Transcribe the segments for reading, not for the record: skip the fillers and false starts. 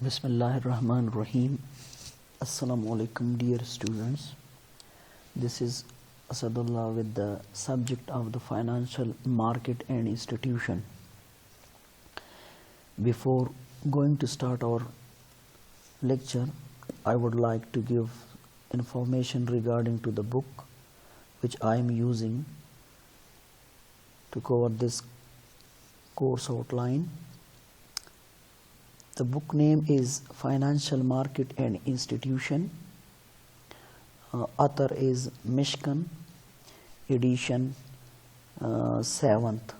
Bismillahirrahmanirrahim. Assalamu alaikum, dear students. This is Asadullah with the subject of the financial market and institution. Before going to start our lecture, I would like to give information regarding to the book which I am using to cover this course outline. The book name is Financial Market and Institution. Author is Mishkan, edition 7th.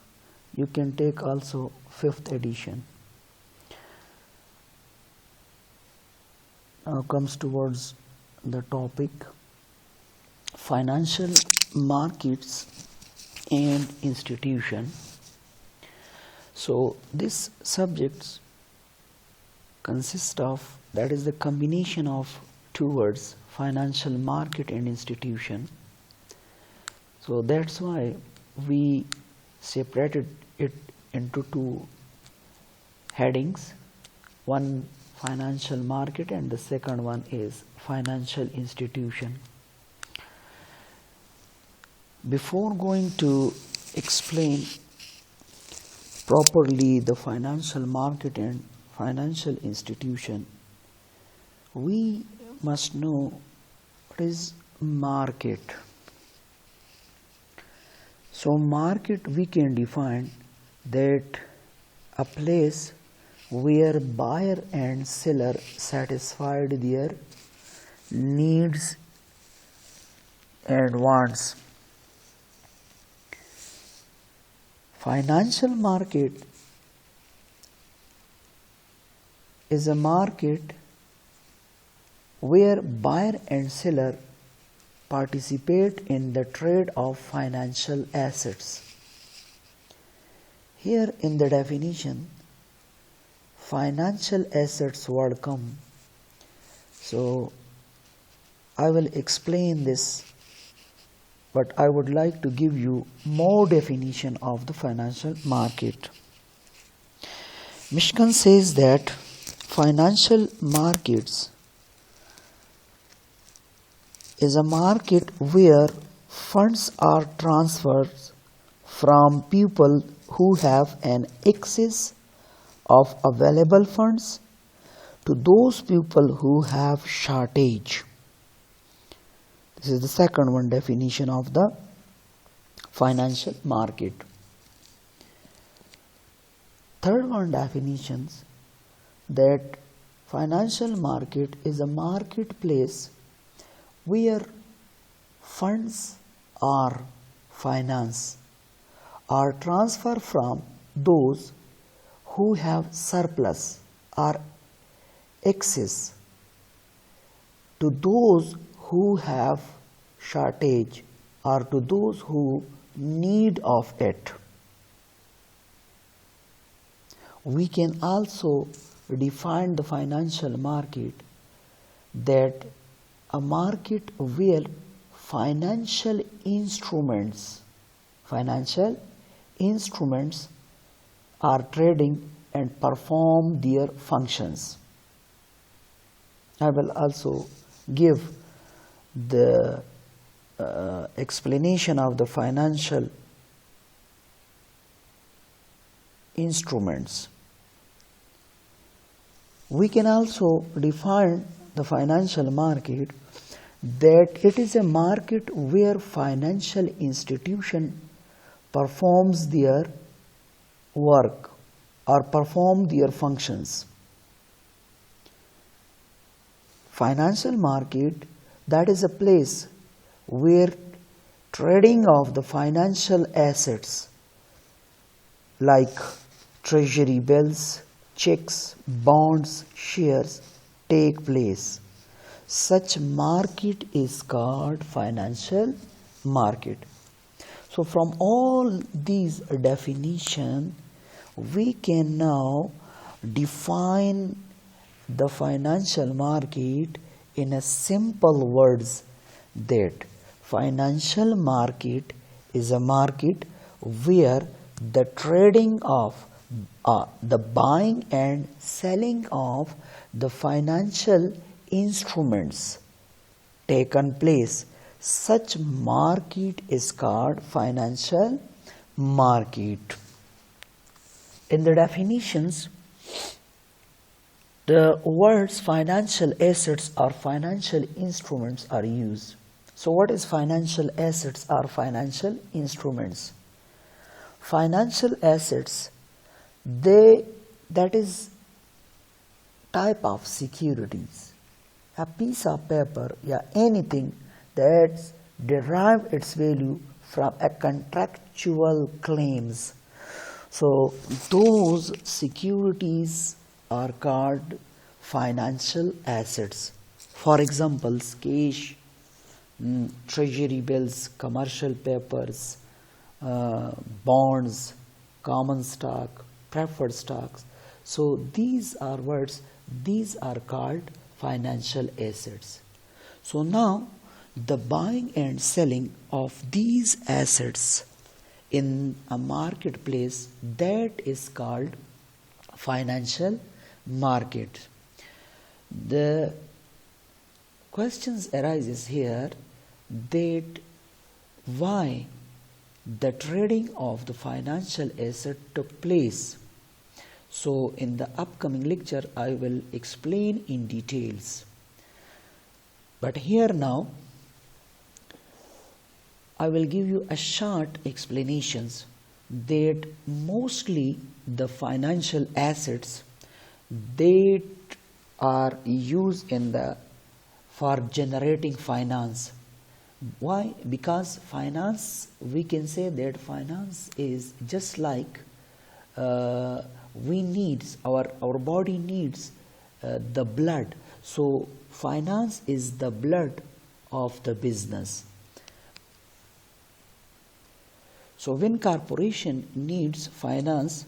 You can take also 5th edition. Now comes towards the topic financial markets and institution. So this subjects consist of, that is the combination of two words, financial market and institution. So that's why we separated it into two headings, one financial market and the second one is financial institution. Before going to explain properly the financial market and financial institution, we must know what is market. So market we can define that a place where buyer and seller satisfied their needs and wants. Financial market is a market where buyer and seller participate in the trade of financial assets. Here in the definition, financial assets word come. So I will explain this, but I would like to give you more definition of the financial market. Mishkan says that financial markets is a market where funds are transferred from people who have an excess of available funds to those people who have shortage. This is the second one definition of the financial market. Third one definitions that financial market is a marketplace where funds or finance are transferred from those who have surplus or excess to those who have shortage or to those who need of it. We can also define the financial market that a market where financial instruments are trading and perform their functions. I will also give the explanation of the financial instruments. We can also define the financial market that it is a market where financial institution performs their work or perform their functions. Financial market, that is a place where trading of the financial assets like treasury bills, checks, bonds, shares take place. Such market is called financial market. So from all these definitions, we can now define the financial market in a simple words that financial market is a market where the trading of the buying and selling of the financial instruments taken place. Such market is called financial market. In the definitions, the words financial assets or financial instruments are used. So what is financial assets or financial instruments? Financial assets, that is type of securities, a piece of paper, yeah, anything that derive its value from a contractual claims. So those securities are called financial assets. For example, cash, treasury bills, commercial papers, bonds, common stock, preferred stocks. So these are words, these are called financial assets. So now the buying and selling of these assets in a marketplace, that is called financial market. The questions arises here that why the trading of the financial asset took place. So in the upcoming lecture I will explain in details. But here now I will give you a short explanations that mostly the financial assets that are used for generating finance. Why? Because finance, we can say that finance is just like we needs, our body needs the blood. So finance is the blood of the business. So when corporation needs finance,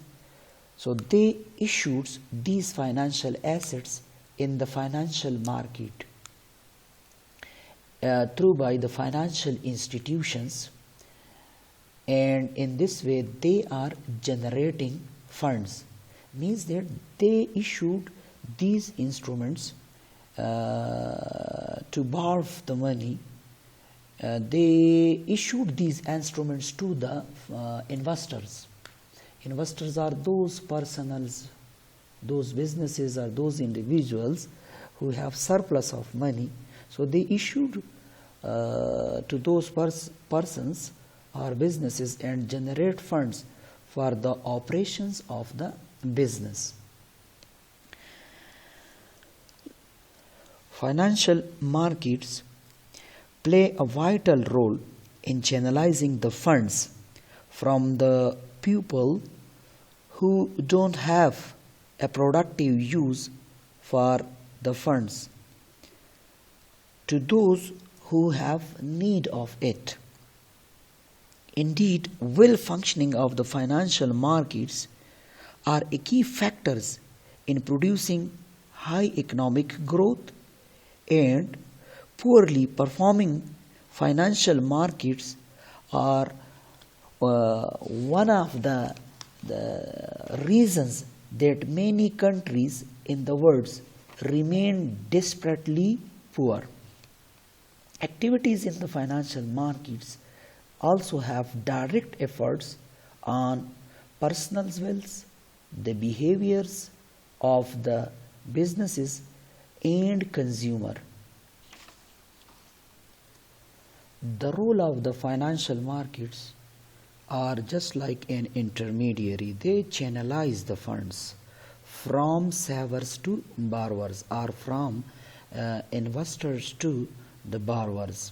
so they issues these financial assets in the financial market through by the financial institutions, and in this way they are generating funds. Means that they issued these instruments to borrow the money. They issued these instruments to the investors. Investors are those personals, those businesses or those individuals who have surplus of money. So they issued to those persons or businesses and generate funds for the operations of the business. Financial markets play a vital role in channelizing the funds from the people who don't have a productive use for the funds to those who have need of it. Indeed, well functioning of the financial markets are a key factors in producing high economic growth, and poorly performing financial markets are one of the reasons that many countries in the world remain desperately poor. Activities in the financial markets also have direct efforts on personal wealth, the behaviors of the businesses and consumer. The role of the financial markets are just like an intermediary. They channelize the funds from savers to borrowers, or from investors to the borrowers.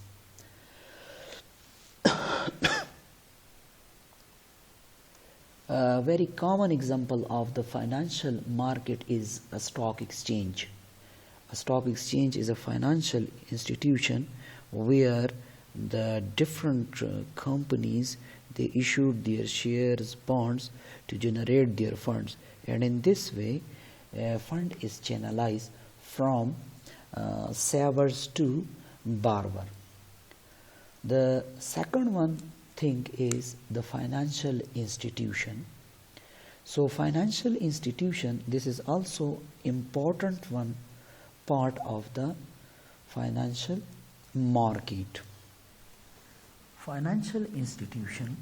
A very common example of the financial market is a stock exchange. A stock exchange is a financial institution where the different companies, they issued their shares, bonds to generate their funds, and in this way a fund is channelized from savers to borrower. The second one thing is the financial institution. So financial institution, this is also important one part of the financial market. Financial institution,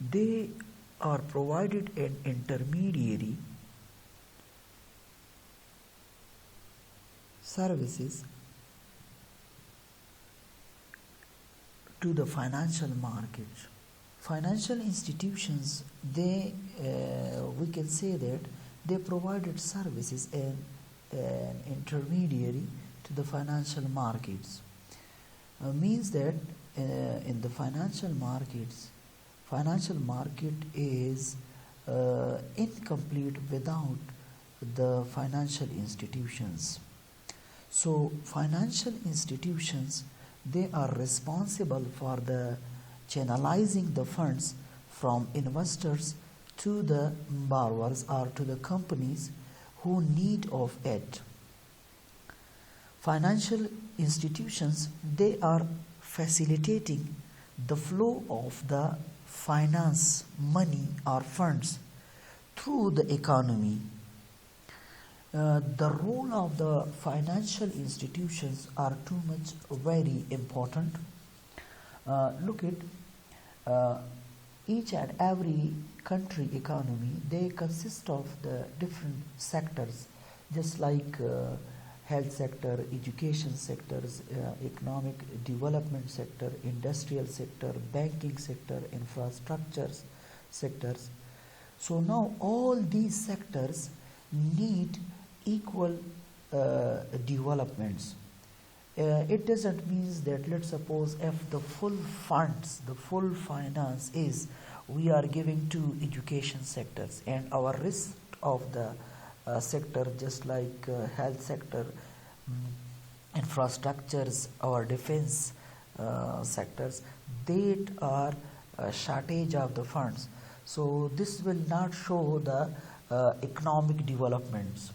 they are provided an intermediary services to the financial market. Financial institutions, they we can say that they provided services and an intermediary to the financial markets. Means that in the financial market is incomplete without the financial institutions. So financial institutions, they are responsible for the channelizing the funds from investors to the borrowers or to the companies who need of it. Financial institutions, they are facilitating the flow of the finance, money or funds through the economy. The role of the financial institutions are too much very important. Look at each and every country economy, they consist of the different sectors, just like health sector, education sectors, economic development sector, industrial sector, banking sector, infrastructures sectors. So now all these sectors need equal developments. It doesn't mean that, let's suppose, if the full funds, the full finance is we are giving to education sectors, and our rest of the sector, just like health sector, infrastructures, our defense sectors, they are shortage of the funds. So this will not show the economic developments.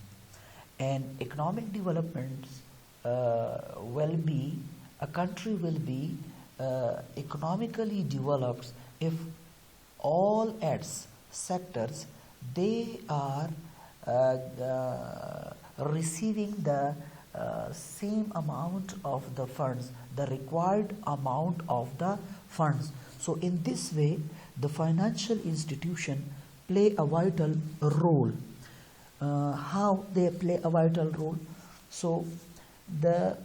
And economic developments will be, a country will be economically developed if all its sectors, they are receiving the same amount of the funds, the required amount of the funds. So in this way, the financial institution play a vital role. How they play a vital role? So the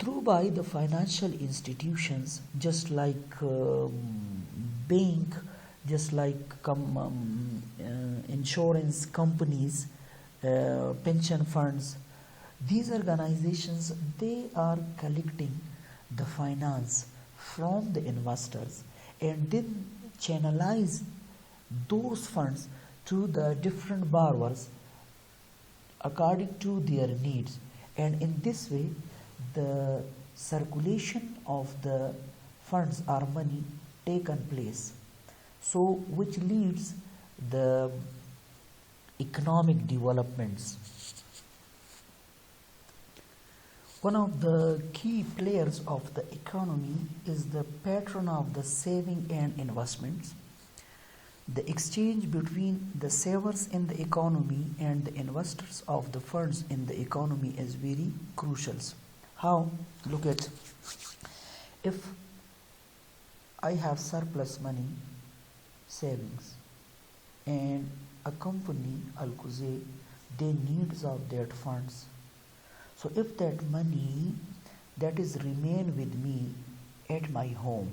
through by the financial institutions, just like bank, just like insurance companies, pension funds, these organizations, they are collecting the finance from the investors and then channelize those funds to the different borrowers according to their needs. And in this way, the circulation of the funds or money taken place, so which leads the economic developments. One of the key players of the economy is the patron of the saving and investments. The exchange between the savers in the economy and the investors of the funds in the economy is very crucial. How? Look at, if I have surplus money, savings, and a company, Al-Quzay, they needs of that funds. So if that money that is remain with me at my home,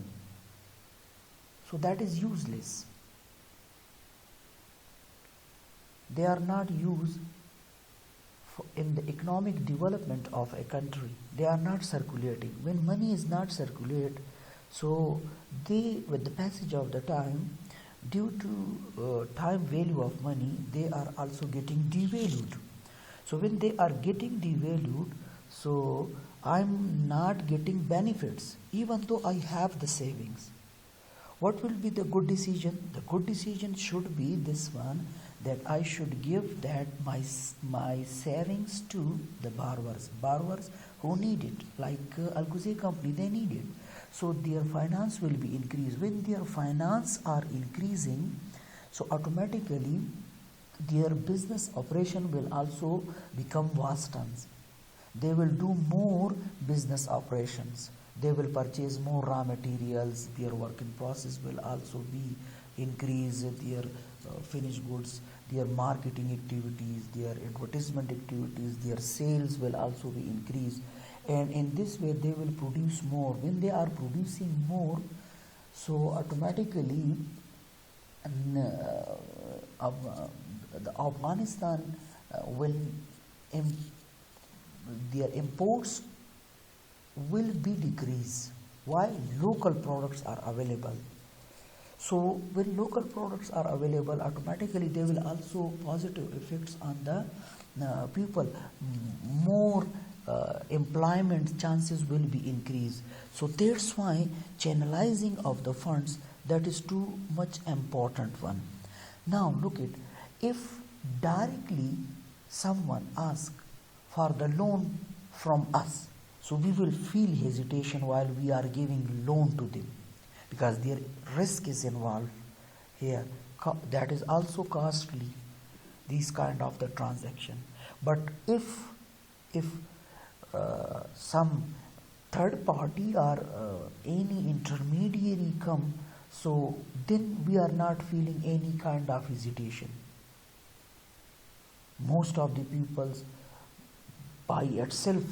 so that is useless. They are not used in the economic development of a country. They are not circulating. When money is not circulate, so they, with the passage of the time, due to time value of money, they are also getting devalued. So when they are getting devalued, so I'm not getting benefits even though I have the savings. What will be the good decision? The good decision should be this one, that I should give that my savings to the borrowers who need it, like Al-Quzay company, they need it. So their finance will be increased. When their finance are increasing, So automatically their business operation will also become vastens. They will do more business operations. They will purchase more raw materials. Their working process will also be increased. Their finished goods, their marketing activities, their advertisement activities, their sales will also be increased. And in this way they will produce more. When they are producing more, so automatically the Afghanistan will their imports will be decreased. Why? Local products are available. So when local products are available, automatically they will also positive effects on the people. More employment chances will be increased. So that's why channelizing of the funds, that is too much important one. Now look at, if directly someone asks for the loan from us, so we will feel hesitation while we are giving loan to them, because their risk is involved here. That is also costly, these kind of the transaction. But if some third party or any intermediary come, so then we are not feeling any kind of hesitation. Most of the peoples by itself,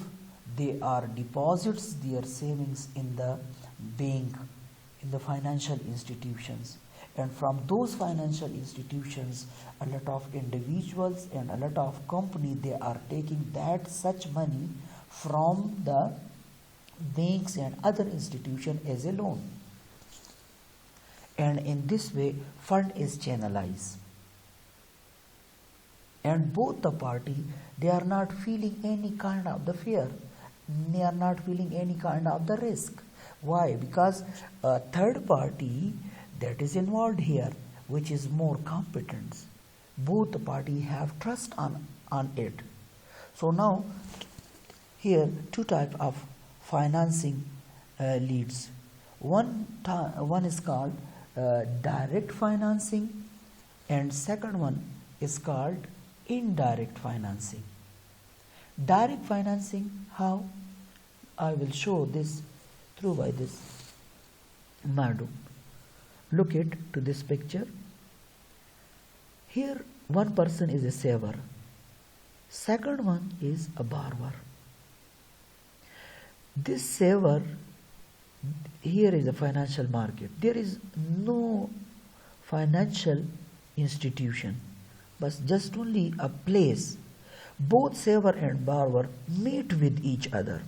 they are deposits their savings in the bank, in the financial institutions, and from those financial institutions a lot of individuals and a lot of company, they are taking that such money from the banks and other institutions as a loan, and in this way fund is channelized, and both the party, they are not feeling any kind of the fear, they are not feeling any kind of the risk. Why? Because a third party that is involved here, which is more competent, both the party have trust on it. So now here two type of financing leads. One is called direct financing, and second one is called indirect financing. Direct financing, how? I will show this through by this Madu. Look it to this picture. Here one person is a saver, second one is a borrower. This saver, here is a financial market. There is no financial institution, but just only a place. Both saver and borrower meet with each other.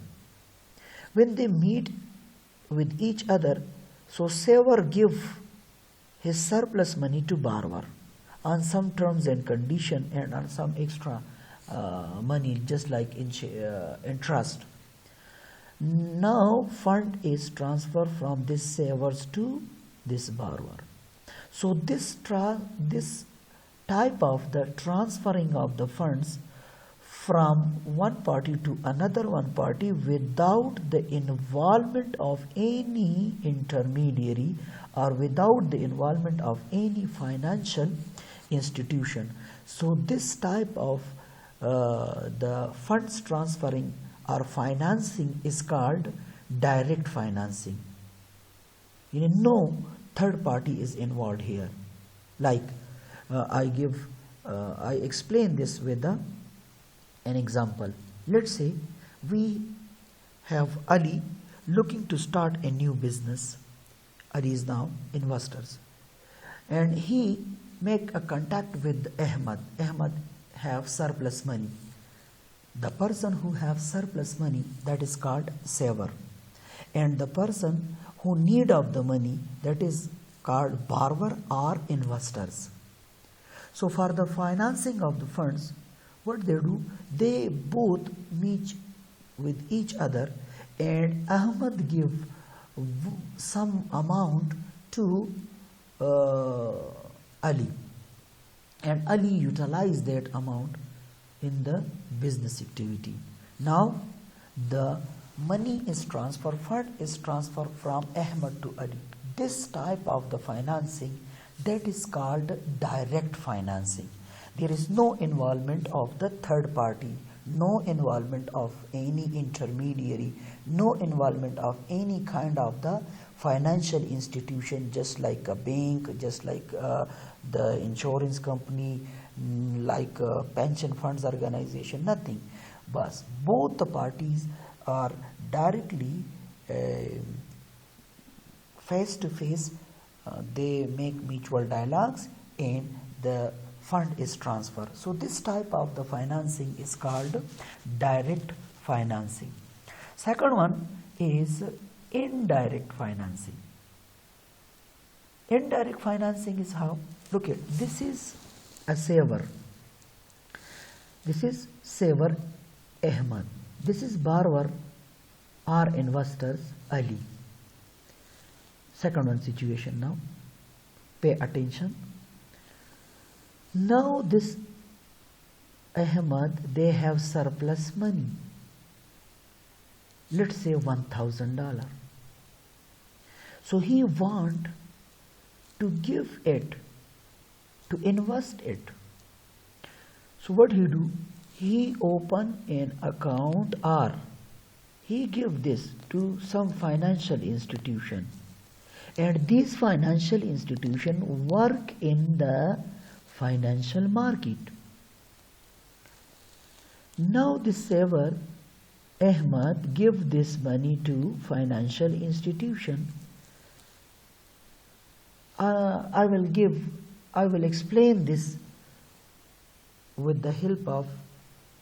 When they meet with each other, so saver give his surplus money to borrower on some terms and condition and on some extra money, just like interest. Now fund is transferred from this savers to this borrower. So this type of the transferring of the funds from one party to another one party without the involvement of any intermediary or without the involvement of any financial institution. So this type of the funds transferring or financing is called direct financing. No third party is involved here. Like I explain this with an example. Let's say we have Ali looking to start a new business. Ali is now investors, and he make a contact with Ahmad. Ahmad have surplus money. The person who have surplus money, that is called saver, and the person who need of the money, that is called borrower or investors. So for the financing of the funds, what they do, they both meet with each other, and Ahmad give some amount to Ali, and Ali utilize that amount in the business activity. Now the money is transferred, fund is transferred from Ahmad to Ali. This type of the financing that is called direct financing. There is no involvement of the third party, no involvement of any intermediary, no involvement of any kind of the financial institution, just like a bank, just like the insurance company, like pension funds organization, nothing. But both the parties are directly face to face, they make mutual dialogues and the fund is transferred. So this type of the financing is called direct financing. Second one is indirect financing. Indirect financing is how? Look at, this is a saver. This is saver Ahmad. This is borrower or investors Ali. Second one situation now. Pay attention. Now this Ahmad, they have surplus money. Let's say $1,000. So he want to give it, to invest it. So what he do? He open an account or he give this to some financial institution. And these financial institutions work in the financial market. Now this saver Ahmad give this money to financial institution. I will explain this with the help of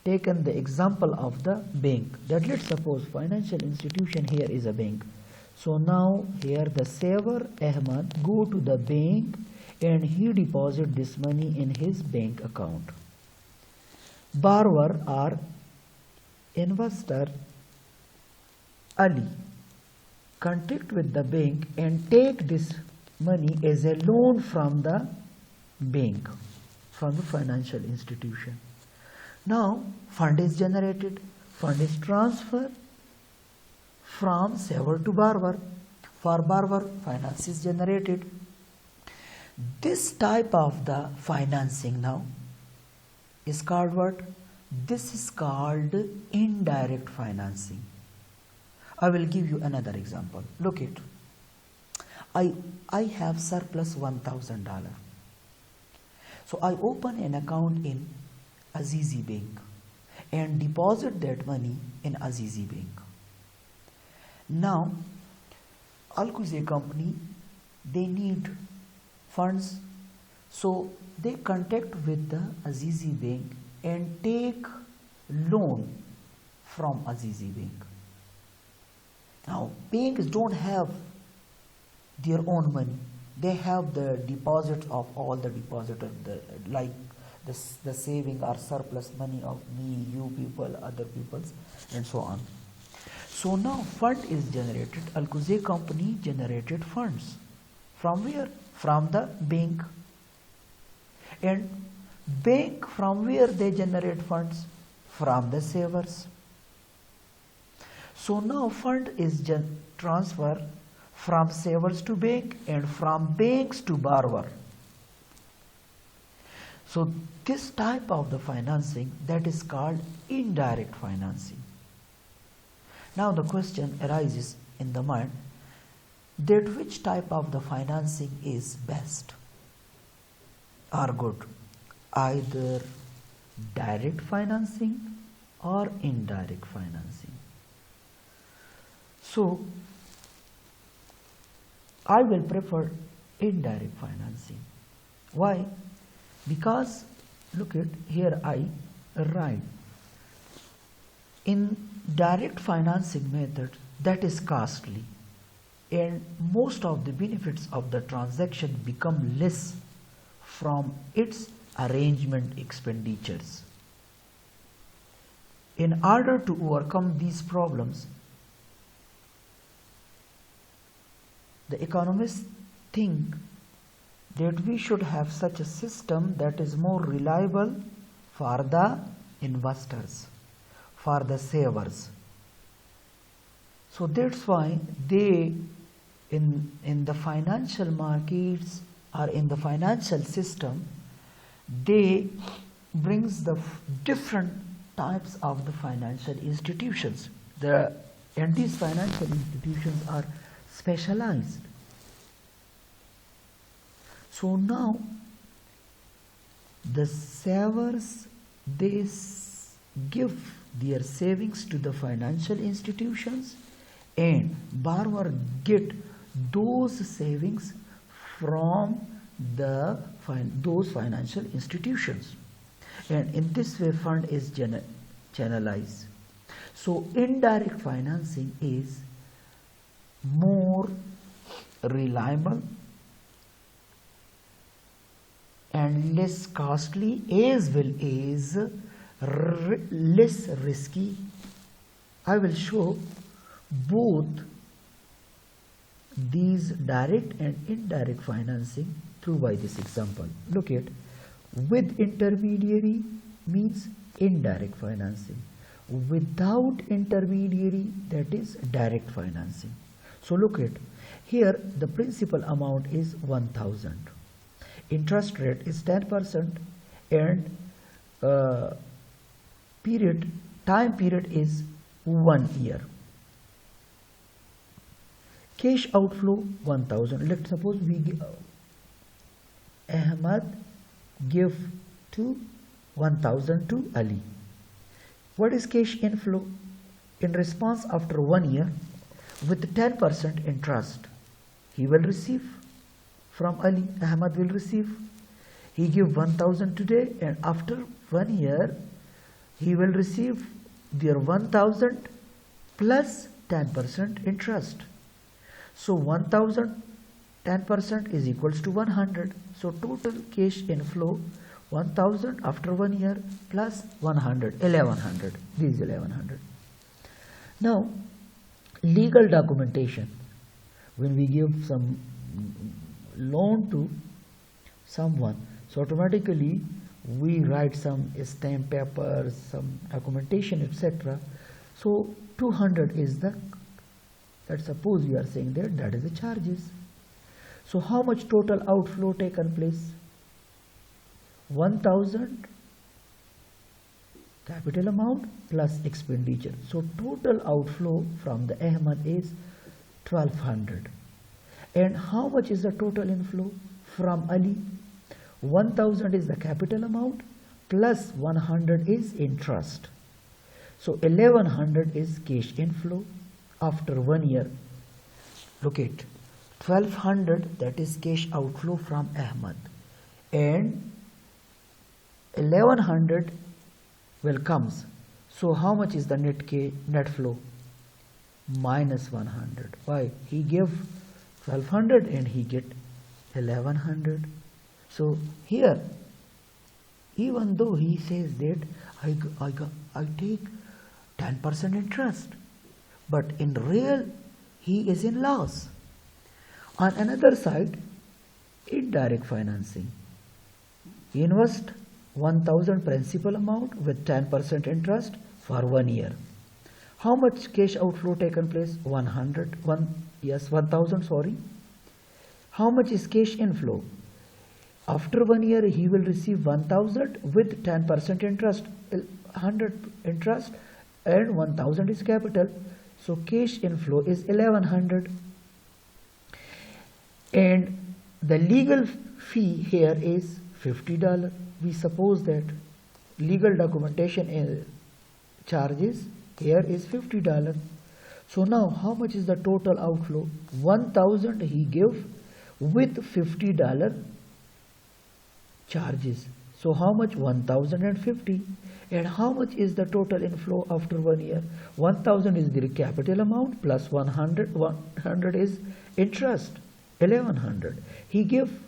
taken the example of the bank. That let's suppose financial institution here is a bank. So now here the saver Ahmad go to the bank and he deposit this money in his bank account. Borrower or investor Ali contact with the bank and take this money as a loan from the bank, from the financial institution. Now fund is generated, fund is transferred from saver to borrower. For borrower, finance is generated. This type of the financing now is called what? This is called indirect financing. I will give you another example. Look it. I have surplus $1,000. So I open an account in Azizi Bank and deposit that money in Azizi Bank. Now, Al-Quze company, they need funds, so they contact with the Azizi Bank and take loan from Azizi Bank. Now, banks don't have their own money. They have the deposits of all the depositors, like the saving or surplus money of me, you people, other peoples, and so on. So now fund is generated. Al-Quze company generated funds. From where? From the bank. And bank, from where they generate funds? From the savers. So now fund is transferred from savers to bank and from banks to borrower. So this type of the financing, that is called indirect financing. Now the question arises in the mind that which type of the financing is best or good, either direct financing or indirect financing. So I will prefer indirect financing. Why? Because look at here, I write in direct financing method, that is costly and most of the benefits of the transaction become less from its arrangement expenditures. In order to overcome these problems, the economists think that we should have such a system that is more reliable for the investors, for the savers. So that's why they in the financial markets or in the financial system, they brings the different types of the financial institutions. And these financial institutions are specialized. So now the savers, they give their savings to the financial institutions, and borrower get those savings from those financial institutions, and in this way fund is channelized. So indirect financing is more reliable and less costly, as well as less risky. I will show both these direct and indirect financing through by this example. Look at, with intermediary means indirect financing, without intermediary, that is direct financing. So look at here, the principal amount is 1000, interest rate is 10%, and time period is 1 year. Cash outflow 1000. Let's suppose we Ahmad give to 1000 to Ali. What is cash inflow? In response, after 1 year, with 10% interest, he will receive from Ali. Ahmad will receive. He give 1000 today, and after 1 year, he will receive their 1000 plus 10% interest. So 1000 10% is equals to 100. So total cash inflow 1000 after 1 year plus 100, 1100. This is 1100. Now legal documentation. When we give some loan to someone, so automatically we write some stamp papers, some documentation, etc. So 200 is the, let's suppose we are saying that is the charges. So how much total outflow taken place? 1000 capital amount plus expenditure. So total outflow from the Ahmad is 1200. And how much is the total inflow from Ali? 1000 is the capital amount plus 100 is interest. So 1100 is cash inflow after 1 year. Look at 1200, that is cash outflow from Ahmad, and 1100 will comes. So how much is the net flow? Minus 100. Why? He gave 1200 and he get 1100. So here, even though he says that I take 10% interest, but in real he is in loss. On another side, indirect financing. He invest 1000 principal amount with 10% interest for 1 year. How much cash outflow taken place? 1000, sorry. How much is cash inflow? After 1 year, he will receive 1000 with 10% interest, 100 interest, and 1000 is capital. So cash inflow is 1100. And the legal fee here is $50. We suppose that legal documentation charges here is $50. So now how much is the total outflow? 1000 he give with $50 charges. So how much? 1050. And how much is the total inflow after 1 year? 1000 is the capital amount plus 100 is interest, 1100. He give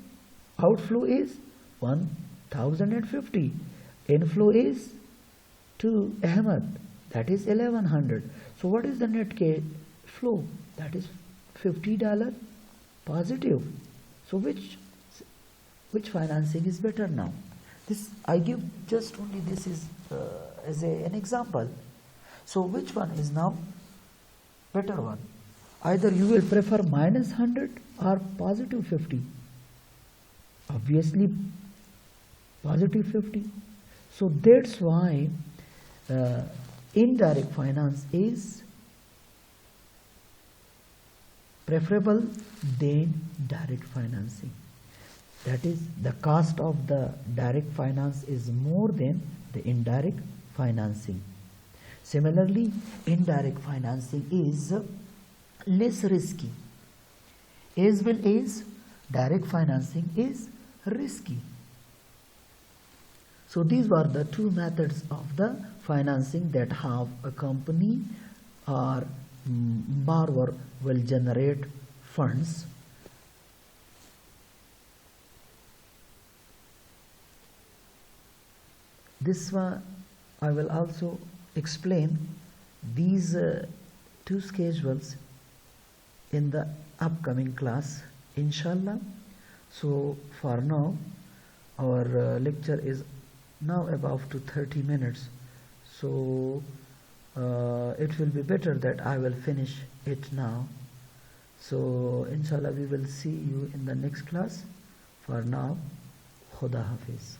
outflow is 1050. Inflow is to Ahmad, that is 1100. So what is the net cash flow? That is $50 positive. So which financing is better now? This I give just only this is as an example. So which one is now better one? Either you will prefer minus 100 or positive 50. Obviously positive 50. So that's why indirect finance is preferable than direct financing. That is, the cost of the direct finance is more than the indirect financing. Similarly, indirect financing is less risky, as well as direct financing is risky. So these were the two methods of the financing that have a company or borrower will generate funds. This one I will also explain these two schedules in the upcoming class, inshallah. So for now our lecture is now above to 30 minutes, so it will be better that I will finish it now. So inshallah we will see you in the next class. For now, Khuda Hafiz.